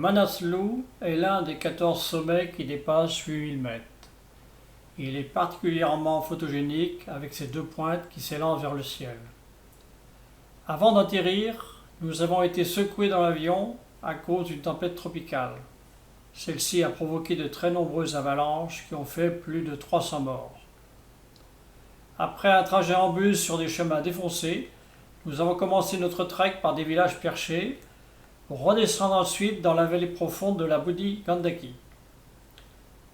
Manaslu est l'un des 14 sommets qui dépassent 8000 mètres. Il est particulièrement photogénique avec ses deux pointes qui s'élancent vers le ciel. Avant d'atterrir, nous avons été secoués dans l'avion à cause d'une tempête tropicale. Celle-ci a provoqué de très nombreuses avalanches qui ont fait plus de 300 morts. Après un trajet en bus sur des chemins défoncés, nous avons commencé notre trek par des villages perchés pour redescendre ensuite dans la vallée profonde de la Budi Gandaki.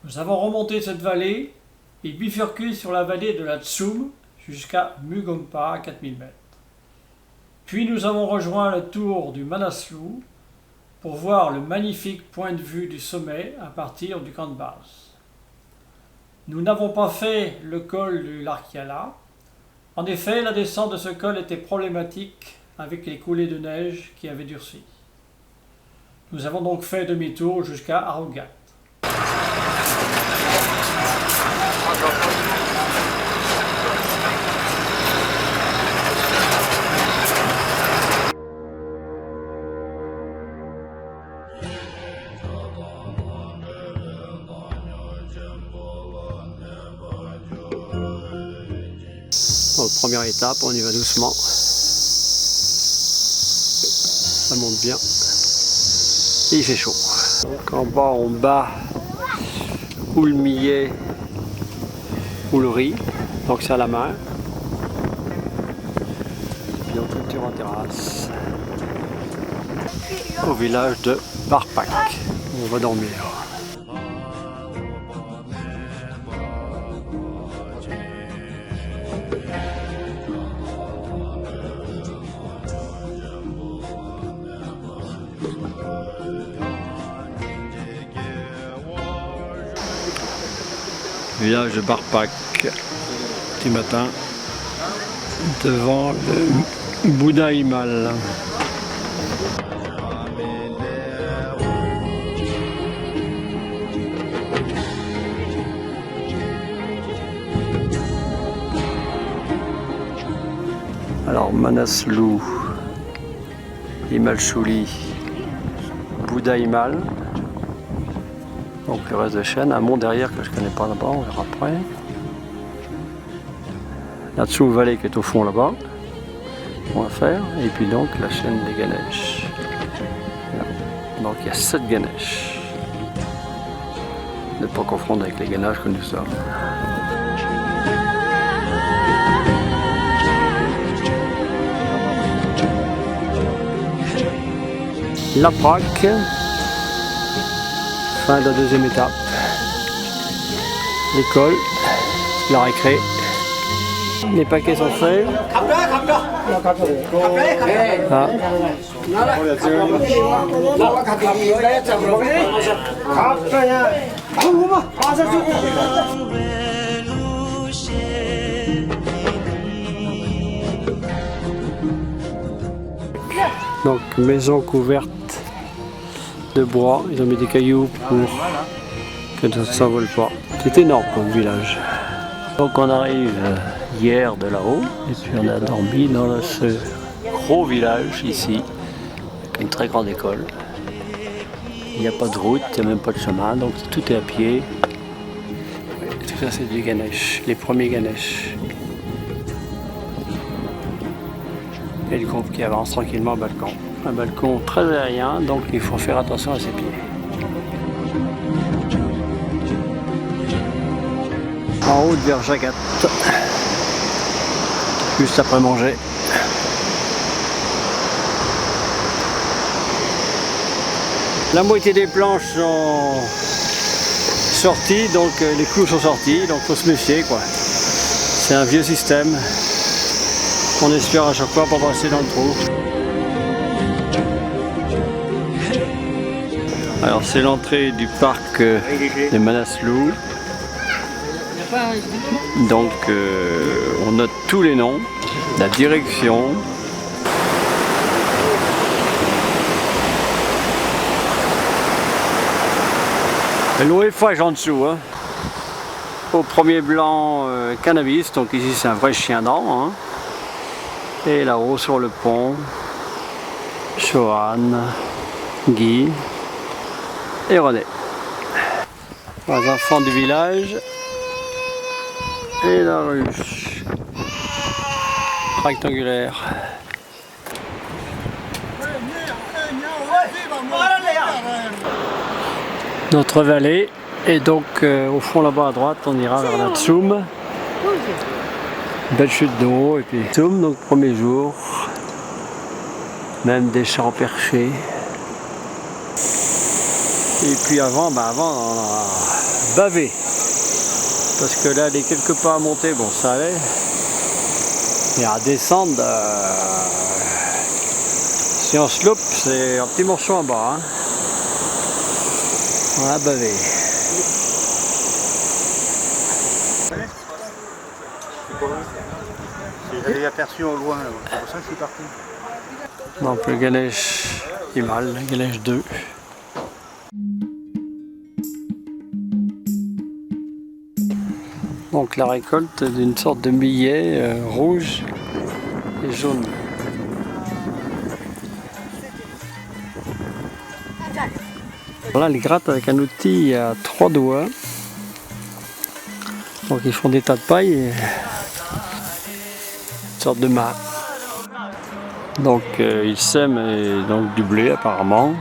Nous avons remonté cette vallée et bifurqué sur la vallée de la Tsum jusqu'à Mugompa à 4000 mètres. Puis nous avons rejoint le tour du Manaslu pour voir le magnifique point de vue du sommet à partir du camp de base. Nous n'avons pas fait le col du Larkiala. En effet, la descente de ce col était problématique avec les coulées de neige qui avaient durci. Nous avons donc fait demi-tour jusqu'à Arugat. Donc, première étape, on y va doucement. Ça monte bien. Et il fait chaud. Donc en bas, on bat ou le millet ou le riz. Donc c'est à la main. Et puis on culture en terrasse. Au village de Barpak. On va dormir. Village de Barpak, petit matin, devant le Bouddha Himal. Alors Manaslu, Himalshuli, Bouddha Himal. Donc le reste de chaîne, un mont derrière que je ne connais pas là-bas, on verra après. La Tsum Valley qui est au fond là-bas, on va faire. Et puis donc la chaîne des Ganesh. Donc il y a 7 Ganesh. Ne pas confondre avec les Ganesh que nous sommes. La Praque. Fin de la deuxième étape. L'école, la récré. Les paquets sont faits. Ah. Donc maison couverte de bois, ils ont mis des cailloux pour que ça ne s'envole pas. C'est énorme comme village. Donc on arrive hier de là-haut et puis on a dormi dans ce gros village ici, avec une très grande école. Il n'y a pas de route, il n'y a même pas de chemin, donc tout est à pied. Tout ça c'est du Ganesh, les premiers Ganesh. Et le groupe qui avance tranquillement au balcon. Un balcon très aérien, donc il faut faire attention à ses pieds. En route vers Jagat, juste après manger. La moitié des planches sont sorties, donc les clous sont sortis, donc il faut se méfier quoi. C'est un vieux système. On espère à chaque fois pas passer dans le trou. Alors c'est l'entrée du parc de Manaslu. Donc on note tous les noms, la direction. L'OFH en dessous. Hein. Au premier blanc cannabis, donc ici c'est un vrai chien dent. Hein. Et là-haut sur le pont, Chohan, Guy. et René. Les enfants du village et la ruche rectangulaire. Notre vallée, et donc au fond là-bas à droite on ira vers la Tsoum. Belle chute d'eau et puis Tsoum, donc premier jour, même des champs perchés. Et puis avant on a bavé, parce que là les quelques pas à monter, bon ça allait, et à descendre, si on se loupe, c'est un petit morceau en bas, hein. On a bavé. J'avais aperçu au loin, c'est pour ça que je suis parti. Donc le Ganesh Himal, le Ganesh 2. Donc la récolte d'une sorte de millet rouge et jaune. Là ils grattent avec un outil à 3 doigts. Donc ils font des tas de paille et une sorte de main. Donc ils sèment donc du blé apparemment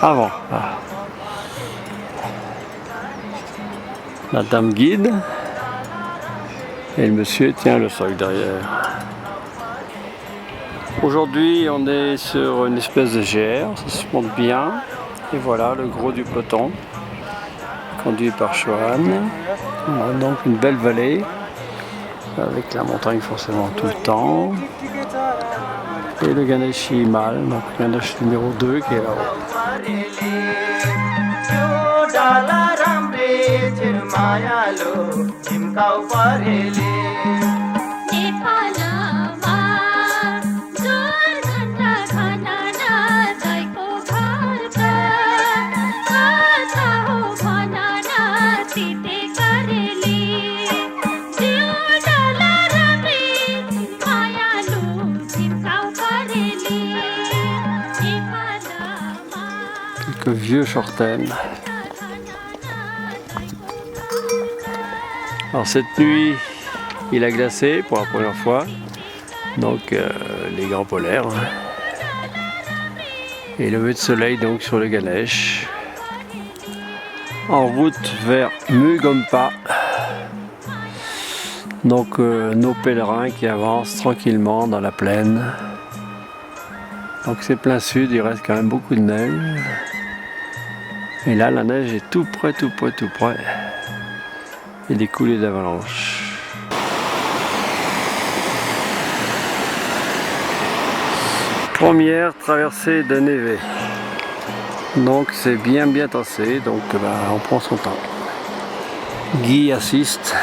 avant. Ah. La dame guide et le monsieur tient le sac derrière. Aujourd'hui on est sur une espèce de GR, ça se monte bien. Et voilà le gros du peloton, conduit par Chouane. On a donc une belle vallée, avec la montagne forcément tout le temps. Et le Ganesh Himal, donc le Ganesh numéro 2 qui est là-haut. Quelques vieux chortènes. Alors cette nuit, il a glacé pour la première fois, donc les grands polaires. Et lever de soleil donc sur le Ganesh. En route vers Mugompa. Donc nos pèlerins qui avancent tranquillement dans la plaine. Donc c'est plein sud, il reste quand même beaucoup de neige. Et là la neige est tout près, tout près, tout près. Et des coulées d'avalanche. Première traversée de névé. Donc c'est bien tassé, donc on prend son temps. Guy assiste.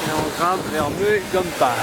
Et on grimpe vers Mugompa.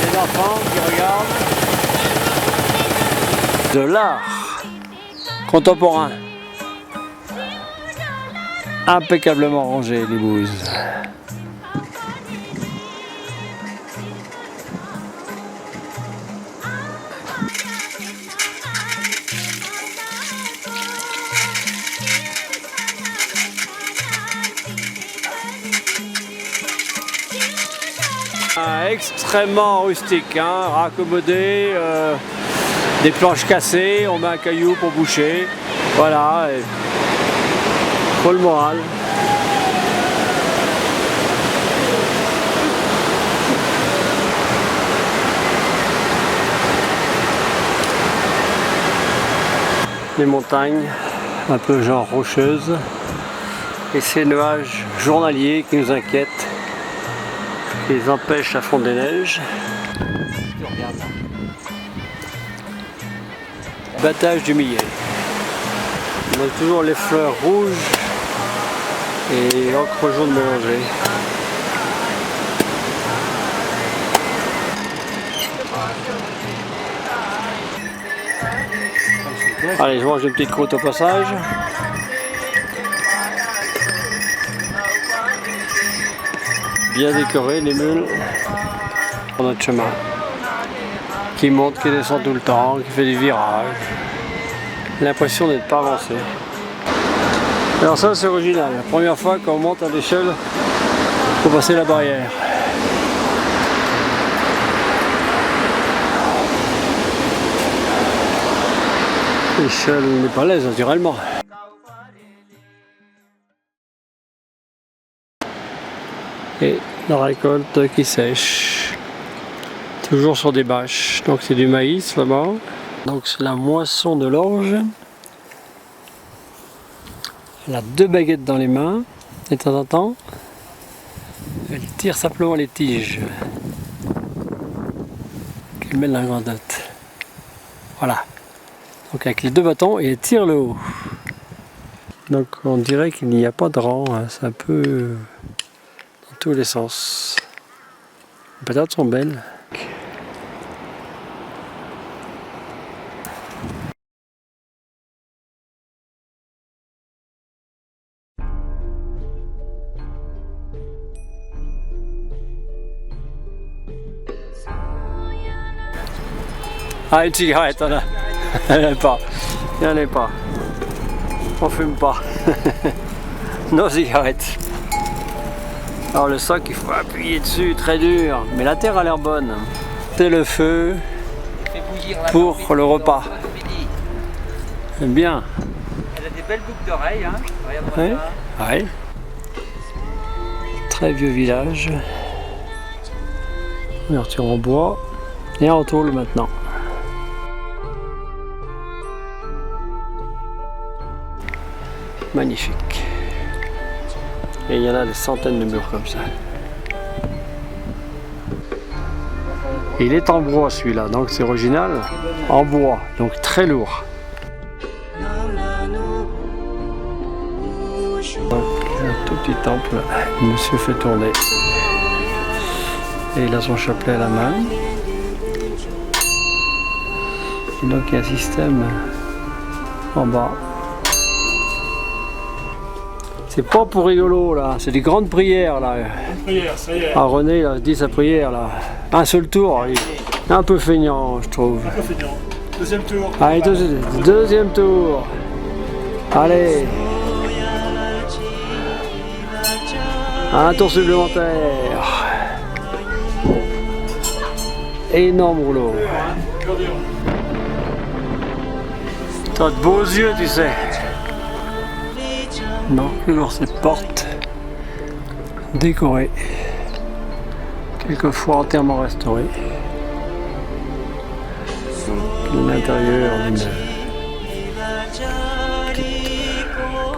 Les enfants qui regardent de l'art contemporain, impeccablement rangé les bouses. Extrêmement rustique, hein, raccommodé, des planches cassées, on met un caillou pour boucher, voilà, et faut le moral. les montagnes, un peu genre rocheuses. Et ces nuages journaliers qui nous inquiètent, qui les empêchent à fondre des neiges. Battage du millet. On a toujours les fleurs rouges et ocre jaune mélangé. Allez, je mange une petite croûte au passage. Bien décoré les mules pour notre chemin. Qui monte, qui descend tout le temps, qui fait des virages. L'impression d'être pas avancé. Alors ça c'est original. La première fois qu'on monte à l'échelle pour passer la barrière. L'échelle népalaise naturellement. Et la récolte qui sèche. Toujours sur des bâches. Donc c'est du maïs là-bas. Donc c'est la moisson de l'orge. Elle a 2 baguettes dans les mains. Et de temps en temps, elle tire simplement les tiges. Qu'elle met dans la grandotte. Voilà. Donc avec les 2 bâtons, et elle tire le haut. Donc on dirait qu'il n'y a pas de rang. Hein. C'est un peu dans tous les sens. Les patates sont belles. Ah, une cigarette, on a. Il n'y en a pas. Il n'y en a pas. On fume pas. Nos cigarettes. Alors le sac, il faut appuyer dessus, très dur. Mais la terre a l'air bonne. C'est le feu pour le repas. C'est bien. Elle a des belles boucles d'oreilles, hein. Oui. Oui. Très vieux village. Ouverture en bois. Et en tôle maintenant. Magnifique. Et il y en a des centaines de murs comme ça. Et il est en bois celui-là, donc c'est original. En bois, donc très lourd. Donc, un tout petit temple, le monsieur fait tourner. Et il a son chapelet à la main. Et donc il y a un système en bas. C'est pas pour rigolo là, c'est des grandes prières là. Une prière, ça y est. Ah, René il a dit sa prière là. Un seul tour, il est un peu feignant je trouve. Un peu feignant. Deuxième tour. Allez, deuxième tour. Allez. Un tour supplémentaire. Énorme rouleau. T'as de beaux yeux tu sais. Non, toujours cette porte décorée, quelquefois entièrement restaurée. L'intérieur d'une petite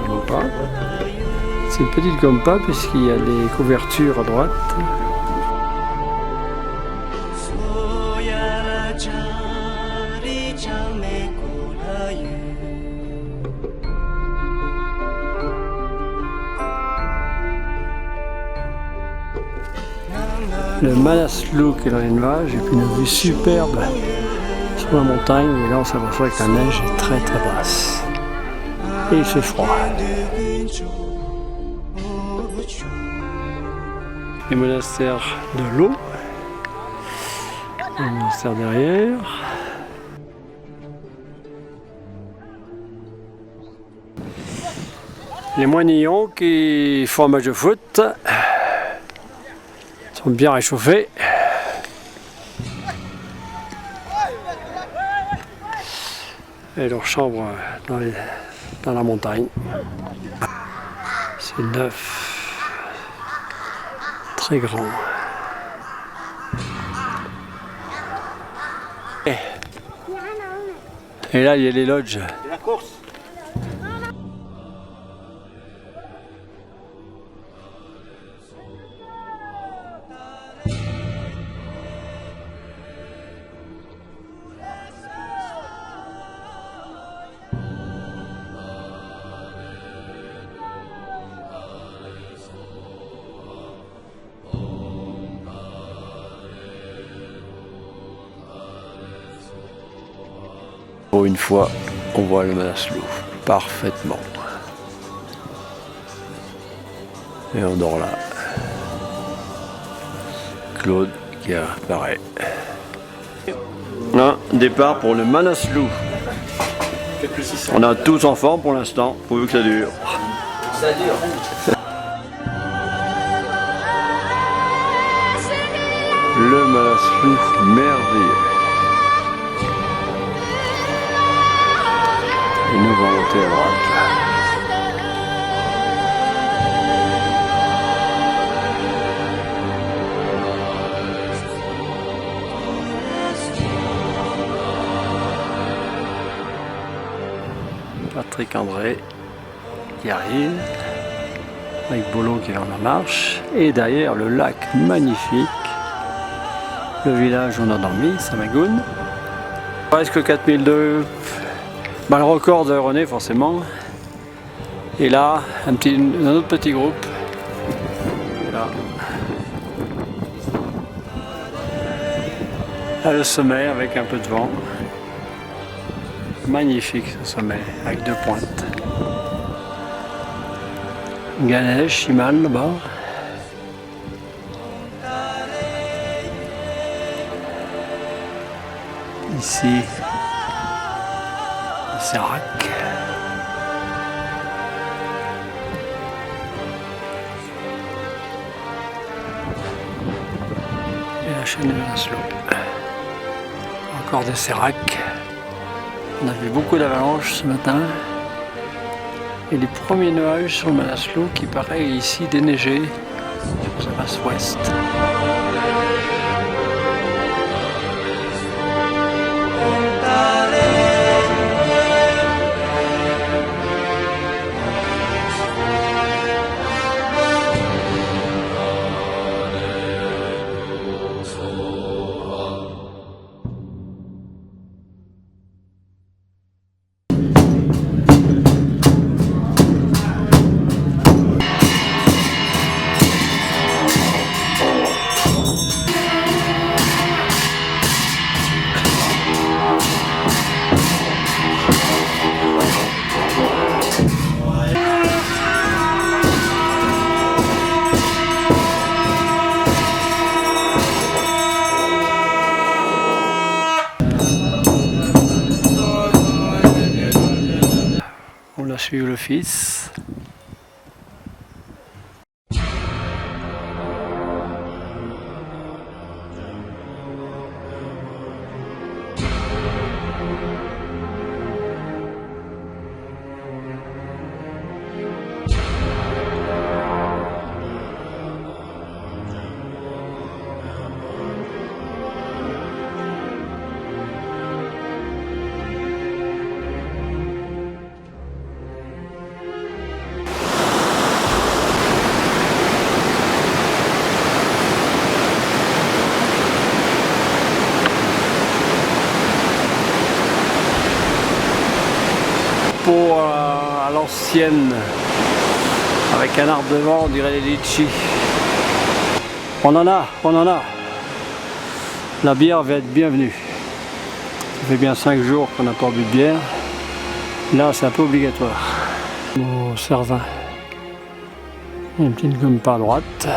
gompa. C'est une petite gompa puisqu'il y a des couvertures à droite. Le Manaslu qui est dans les nuages et puis une vue superbe sur la montagne et là on s'aperçoit que la neige est très très basse et il fait froid. Les monastères de l'eau, le monastère derrière. Les moignons qui font un match de foot. Bien réchauffés. Et leur chambre dans la montagne. C'est neuf. Très grand. Et là il y a les lodges. course. Pour une fois, on voit le Manaslu parfaitement. Et on dort là. Claude qui apparaît. Un départ pour le Manaslu. On a tous en forme pour l'instant, pourvu que ça dure. Ça dure. Le Manaslu merveilleux. Et nous allons monter à droite. Patrick André qui arrive avec Bolo qui est en marche et derrière le lac magnifique, le village où on a dormi, Samagoun. Presque 4002. Bah, le record de René forcément. Et là, un autre petit groupe. Là. Là, le sommet avec un peu de vent. Magnifique ce sommet avec 2 pointes. Ganesh, Shimal là-bas. Ici. Serac. Et la chaîne de Manaslu. Encore des Serac. On a vu beaucoup d'avalanches ce matin. Et les premiers nuages sur le Manaslu qui paraît ici déneigé sur sa face ouest. On a suivi le fils. À l'ancienne, avec un arbre devant, on dirait les litchis. On en a. La bière va être bienvenue. Ça fait bien 5 jours qu'on n'a pas bu de bière. Là, c'est un peu obligatoire. Au Cervin, une petite gomme par droite.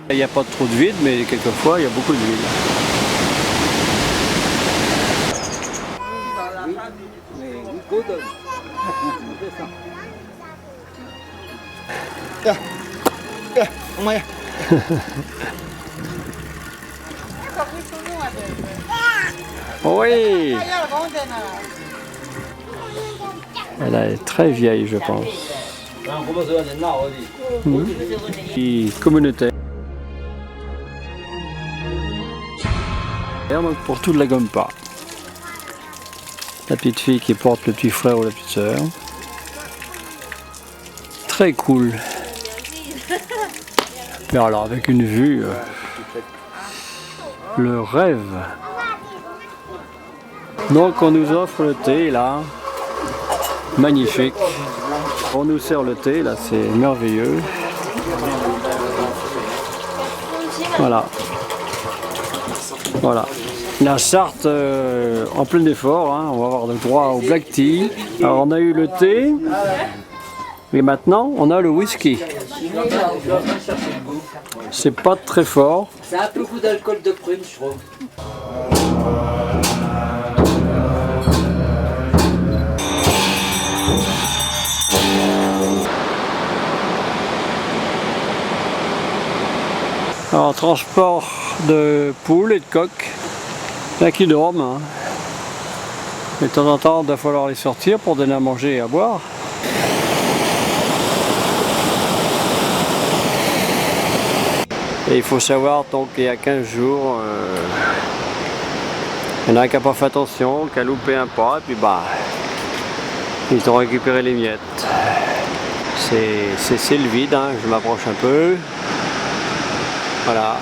Il n'y a pas trop de vide, mais quelquefois, il y a beaucoup de vide. Oui. Elle est très vieille, je pense. Communautaire. Donc pour toute la Gompa. La petite fille qui porte le petit frère ou la petite sœur. Très cool. Mais alors avec une vue, le rêve. Donc on nous offre le thé là, magnifique. On nous sert le thé là, c'est merveilleux. Voilà. Voilà. La Sarthe en plein effort, hein. On va avoir le droit au black tea. Alors on a eu le thé, et maintenant on a le whisky. C'est pas très fort. C'est un peu goût d'alcool de prune, je trouve. Alors transport de poules et de coqs. Il y en a qui dorment. Hein. Et de temps en temps, il va falloir les sortir pour donner à manger et à boire. Et il faut savoir, donc il y a 15 jours, il y en a qui n'a pas fait attention, qui a loupé un pas, et puis bah, ils ont récupéré les miettes. C'est le vide, hein. Je m'approche un peu. Voilà.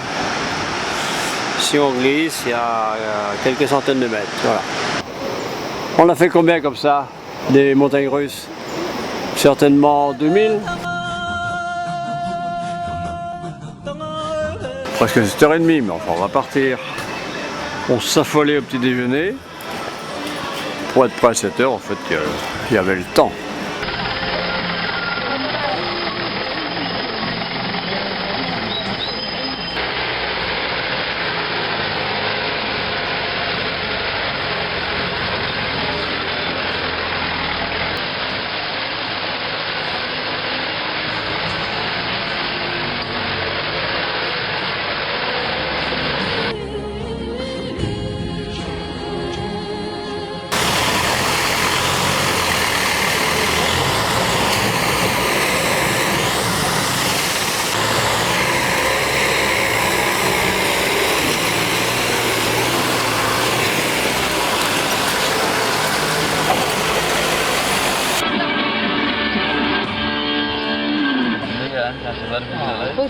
Si on glisse, il y a quelques centaines de mètres. Voilà. On a fait combien comme ça, des montagnes russes? Certainement 2000. Presque 7h30, mais enfin on va partir. On s'affolait au petit déjeuner. Pour être prêt à 7h, en fait, il y avait le temps.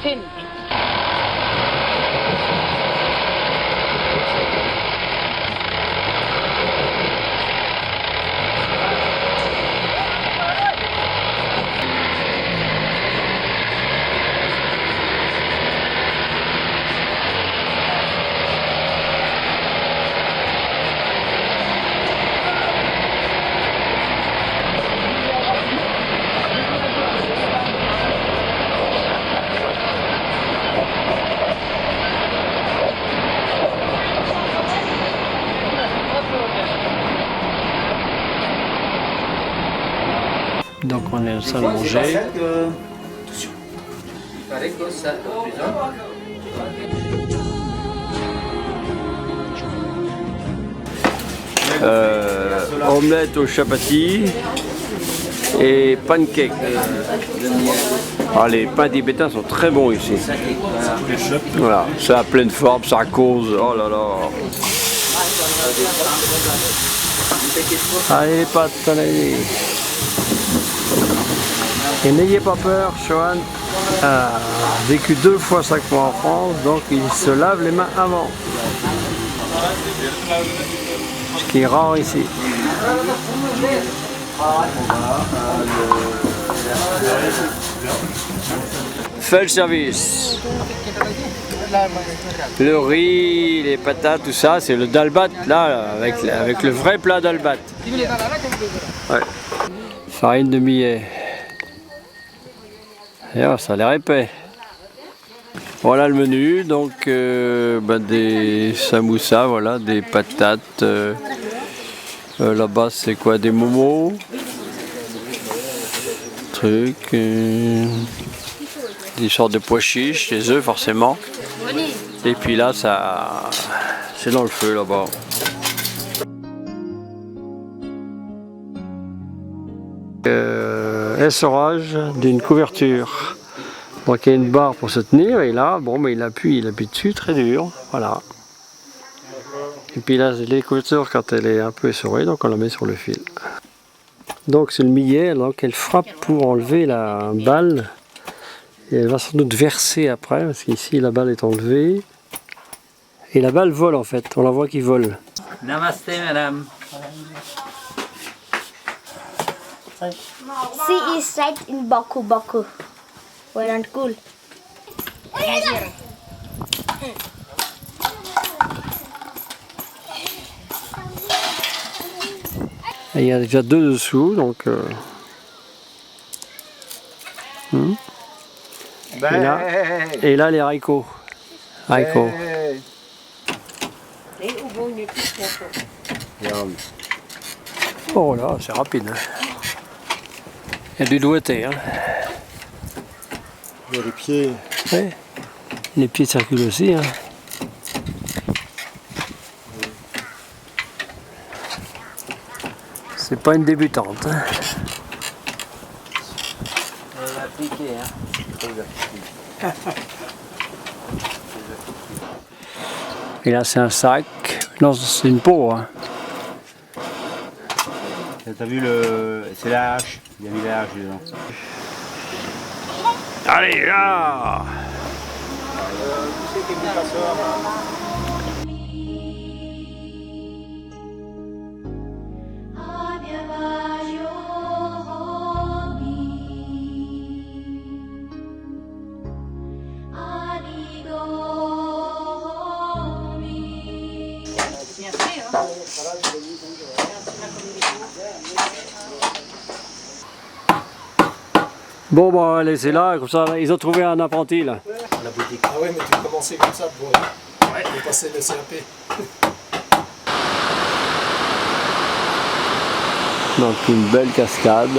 Putin. Donc on est en salle à manger. Omelette au chapati et pancakes. Ah, les pains tibétains sont très bons ici. Voilà, c'est à pleine forme, ça cause. Oh là là. Allez les pâtes, allez. Et n'ayez pas peur, Johan a vécu 2 fois 5 mois en France, donc il se lave les mains avant. Ce qui est rare ici. Fait le service. Le riz, les patates, tout ça, c'est le dalbat là, avec le vrai plat dalbat. Ouais. Farine de millet. Et oh, ça a l'air épais. Voilà le menu, donc des samoussas, voilà, des patates. Là-bas c'est quoi, des momos. Trucs. Des sortes de pois chiches, des œufs forcément. Et puis là, ça, c'est dans le feu là-bas. Essorage d'une couverture. Donc il y a une barre pour se tenir et là, bon, mais il appuie dessus très dur. Voilà. Et puis là, l'écouteur, quand elle est un peu essorée, donc on la met sur le fil. Donc c'est le millet, donc elle frappe pour enlever la balle. Et elle va sans doute verser après, parce qu'ici la balle est enlevée. Et la balle vole en fait, on la voit qui vole. Namasté, madame. She is right in Baku Baku. Well and cool. Et il y a déjà 2 dessous, donc... Et là les haricots. Haricots. Oh là, c'est rapide. Il y a du doigté. Hein. Il y a les pieds. Ouais. Les pieds circulent aussi. Hein. C'est pas une débutante. Hein. Elle va piquer, hein. Et là c'est un sac. Non, c'est une peau. Hein. T'as vu le... C'est la hache. Il y a mis la hache dedans. Allez là. Bon, bah, on va laisser là, comme ça, ils ont trouvé un apprenti là. La boutique. Ah ouais, mais tu commençais comme ça pour passer le CAP. Donc une belle cascade.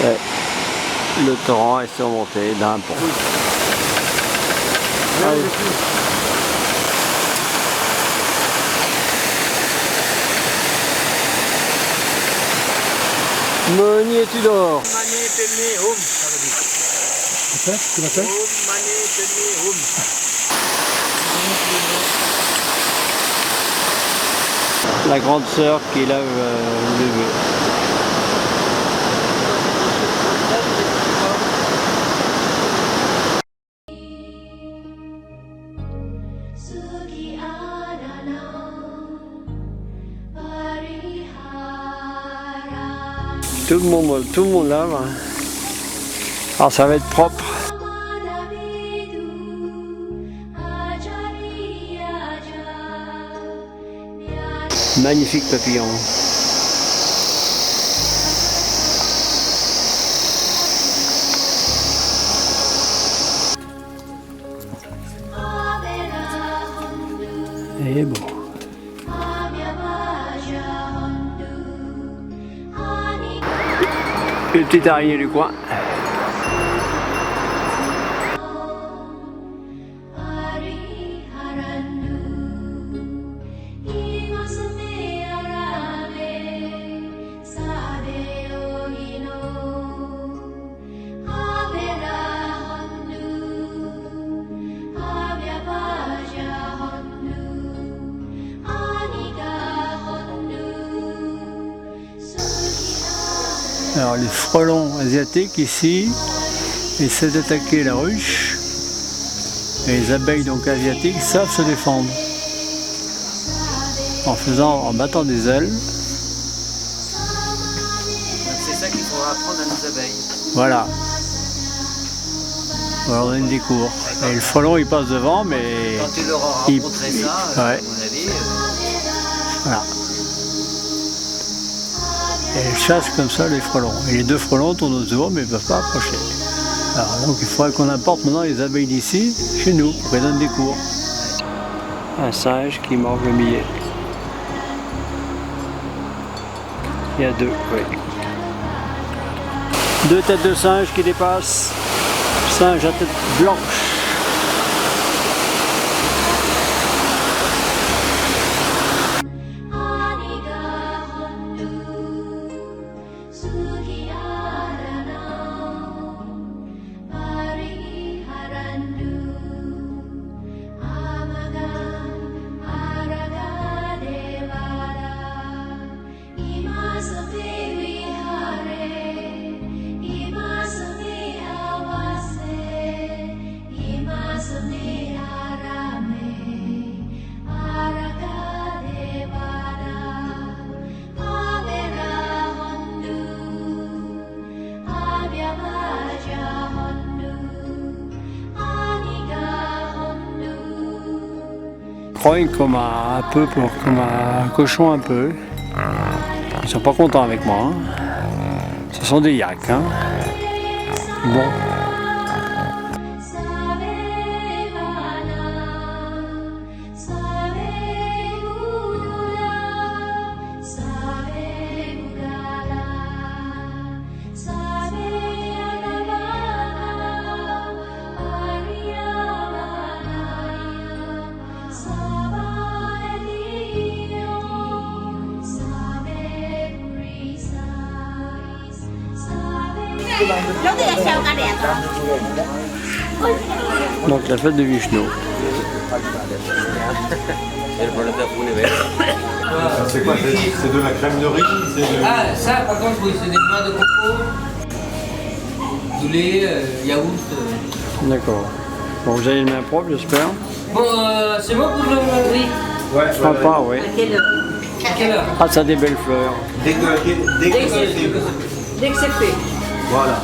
Et le torrent est surmonté d'un pont. Allez. Meunier Tudor. Tu l'appelles? La grande sœur qui lève le bébé. Tout le monde lave. Hein. Alors ça va être propre. Magnifique papillon. Et bon. Une petite araignée du coin. Alors les frelons asiatiques ici essaient d'attaquer la ruche et les abeilles donc asiatiques savent se défendre en battant des ailes. C'est ça qu'il faudra apprendre à nos abeilles. Voilà. On leur donne des cours. Et le frelon il passe devant mais Quand tu leur auras montré ça, ouais. à mon avis... Voilà. Et elles chassent comme ça les frelons. Et les 2 frelons tournent autour mais ne peuvent pas approcher. Alors donc il faudrait qu'on importe maintenant les abeilles d'ici, chez nous, pour qu'elles donnent des cours. Un singe qui mange le millet. Il y a 2, oui. 2 têtes de singe qui dépassent. Singe à tête blanche. grognent comme un peu comme un cochon un peu. Ils sont pas contents avec moi. Hein. Ce sont des yaks. Hein. Bon. Donc la fête de Vishnu. C'est quoi? C'est de la crème de riz? Ah, ça par contre, oui, c'est des noix de coco, du lait, yaourt. D'accord. Bon, vous avez les mains propres, j'espère. Bon, c'est bon pour le. Oui. Ouais, Sympa, oui. À quelle heure? Ah, ça a des belles fleurs. Dès que Dès que c'est fait. Voilà.